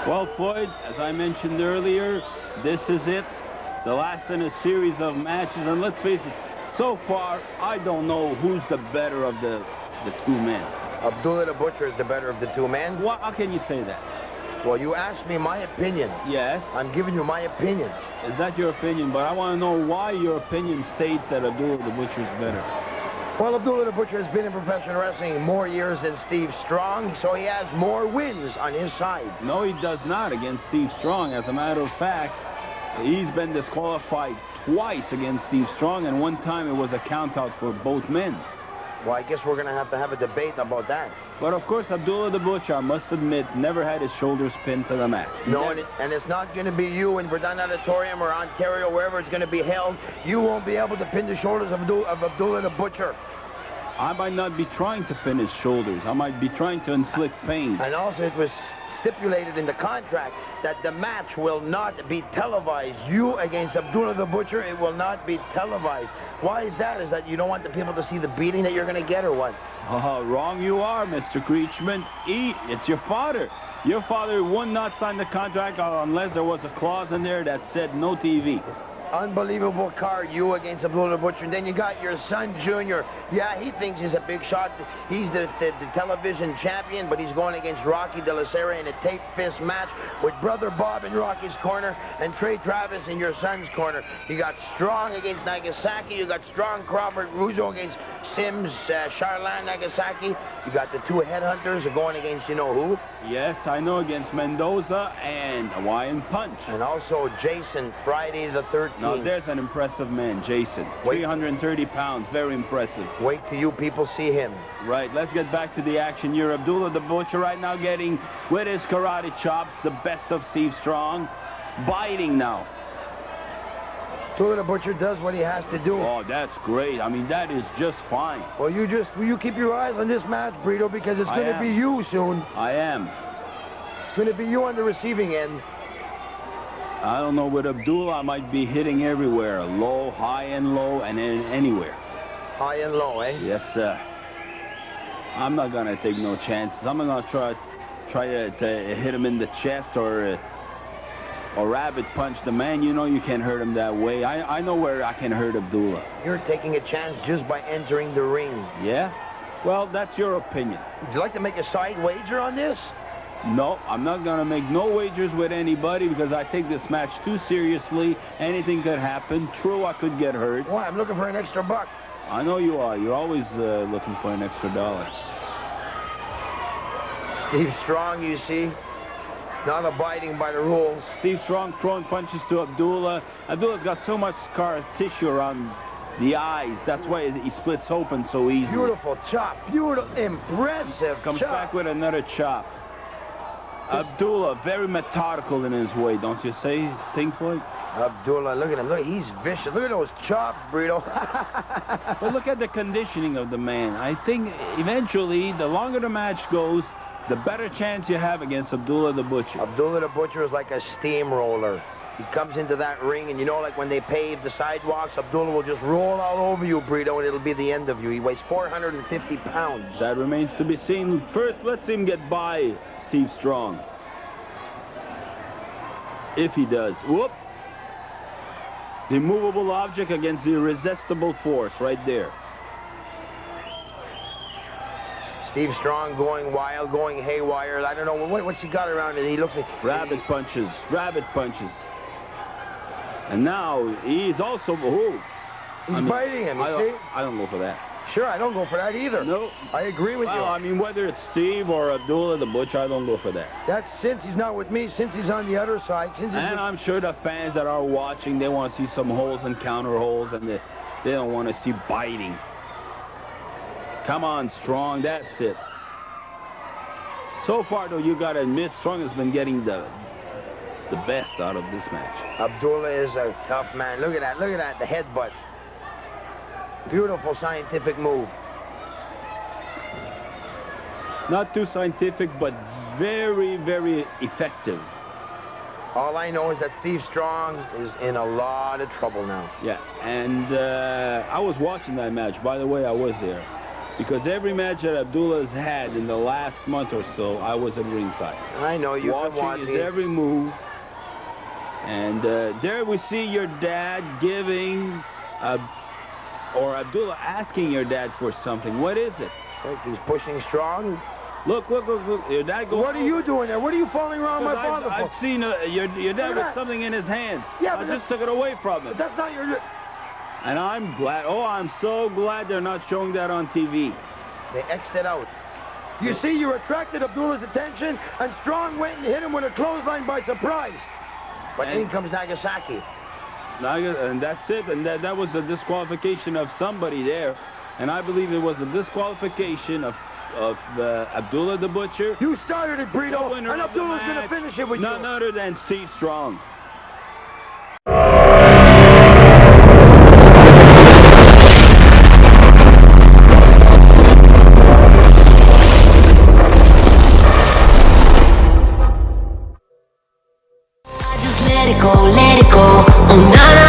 Well, Floyd, as I mentioned earlier, this is it. The last in a series of matches. And let's face it, so far, I don't know who's the better of the two men. Abdullah the Butcher is the better of the two men. What? How can you say that? Well, you asked me my opinion. Yes. I'm giving you my opinion. Is that your opinion? But I want to know why your opinion states that Abdullah the Butcher is better. Well, Abdullah the Butcher has been in professional wrestling more years than Steve Strong, so he has more wins on his side. No, he does not against Steve Strong. As a matter of fact, he's been disqualified twice against Steve Strong, and one time it was a countout for both men. Well, I guess we're going to have a debate about that. But of course, Abdullah the Butcher, I must admit, never had his shoulders pinned to the mat. No, and it's not going to be you in Verdun Auditorium or Ontario, wherever it's going to be held. You won't be able to pin the shoulders of Abdullah the Butcher. I might not be trying to pin his shoulders. I might be trying to inflict pain. And also, it was stipulated in the contract that the match will not be televised. You against Abdullah the Butcher, it will not be televised. Why is that? Is that you don't want the people to see the beating that you're going to get, or what? Oh, wrong you are, Mr. Creechman. It's your father. Your father would not sign the contract unless there was a clause in there that said no TV. Unbelievable card, you against Abdullah the Butcher. And then you got your son, Junior. Yeah, he thinks he's a big shot. He's the television champion, but he's going against Rocky De La Sera in a tape fist match with Brother Bob in Rocky's corner and Trey Travis in your son's corner. You got Strong against Nagasaki. You got Strong Crawford Rougeaus against Sims, Charlene Nagasaki. You got the two headhunters going against you know who? Yes, I know, against Mendoza and Hawaiian Punch. And also Jason, Friday the 13th. Now, there's an impressive man, Jason. 330 pounds, very impressive. Wait till you people see him. Right, let's get back to the action here. Abdullah the Butcher right now getting, with his karate chops, the best of Steve Strong. Biting now. Abdullah the Butcher does what he has to do. Oh, that's great. I mean, that is just fine. Well, you keep your eyes on this match, Brito, because it's going to be you soon. I am. It's going to be you on the receiving end. I don't know, with Abdullah, I might be hitting everywhere. Low, high and low, and then anywhere. High and low, eh? Yes, sir. I'm not going to take no chances. I'm going to try to hit him in the chest or rabbit punch the man. You know you can't hurt him that way. I know where I can hurt Abdullah. You're taking a chance just by entering the ring. Yeah? Well, that's your opinion. Would you like to make a side wager on this? No, I'm not going to make no wagers with anybody because I take this match too seriously. Anything could happen. True, I could get hurt. Why? I'm looking for an extra buck. I know you are. You're always looking for an extra dollar. Steve Strong, you see, not abiding by the rules. Steve Strong throwing punches to Abdullah. Abdullah's got so much scar tissue around the eyes. That's why he splits open so easily. Beautiful chop. Beautiful, impressive Comes chop. back with another chop. Abdullah, very methodical in his way, don't you think, Floyd? Abdullah, look at him. Look, he's vicious. Look at those chops, Brito. But look at the conditioning of the man. I think eventually, the longer the match goes, the better chance you have against Abdullah the Butcher. Abdullah the Butcher is like a steamroller. He comes into that ring, and you know, like when they pave the sidewalks, Abdullah will just roll all over you, Brito, and it'll be the end of you. He weighs 450 pounds. That remains to be seen. First, let's see him get by Steve Strong. If he does. Whoop. The immovable object against the irresistible force right there. Steve Strong going wild, going haywire. I don't know, what's he got around it? He looks like... Rabbit punches, rabbit punches. And now he's also... Oh, he's biting him, you see? I don't go for that. Sure, I don't go for that either. No. I agree with you. I mean, whether it's Steve or Abdullah the Butcher, I don't go for that. That's since he's not with me, since he's on the other side. Since he's and I'm sure the fans that are watching, they want to see some holes and counter holes, and they don't want to see biting. Come on, Strong, that's it. So far, though, you got to admit, Strong has been getting the best out of this match. Abdullah is a tough man. Look at that, the headbutt. Beautiful scientific move. Not too scientific, but very, very effective. All I know is that Steve Strong is in a lot of trouble now. Yeah, and I was watching that match. By the way, I was there. Because every match that Abdullah's had in the last month or so, I was at ringside. I know, you've been watching his every move. And there we see your dad giving, or Abdullah asking your dad for something. What is it? Like he's pushing strong. Look. Your dad goes. What are you doing there? What are you falling around my father for? I've seen your dad with something in his hands. Yeah, I just took it away from him. But that's not your... And I'm glad. Oh, I'm so glad they're not showing that on TV. They X'd it out. You see, you attracted Abdullah's attention, and Strong went and hit him with a clothesline by surprise. But in comes Nagasaki. And that's it. And that was a disqualification of somebody there. And I believe it was a disqualification of Abdullah the Butcher. You started it, Brito, and Abdullah's going to finish it with you. None other than Steve Strong. Let it go, oh na na